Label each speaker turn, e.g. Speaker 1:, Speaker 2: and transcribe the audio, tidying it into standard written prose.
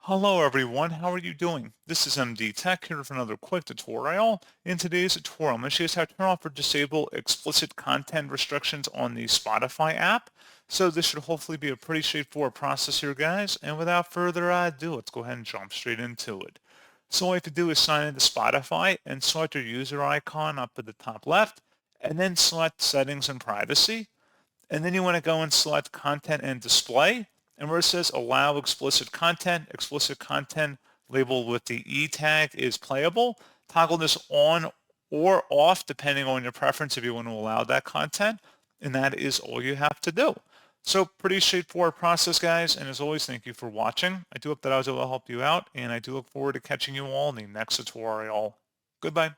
Speaker 1: Hello everyone, how are you doing? This is MD Tech here with another quick tutorial. In today's tutorial, I'm going to show you how to turn off or disable explicit content restrictions on the Spotify app. So this should hopefully be a pretty straightforward process here, guys. And without further ado, let's go ahead and jump straight into it. So all you have to do is sign into Spotify and select your user icon up at the top left, and then select Settings and Privacy. And then you want to go and select Content and Display. And where it says Allow explicit content labeled with the E tag is playable. Toggle this on or off depending on your preference if you want to allow that content. And that is all you have to do. So pretty straightforward process, guys. And as always, thank you for watching. I do hope that I was able to help you out. And I do look forward to catching you all in the next tutorial. Goodbye.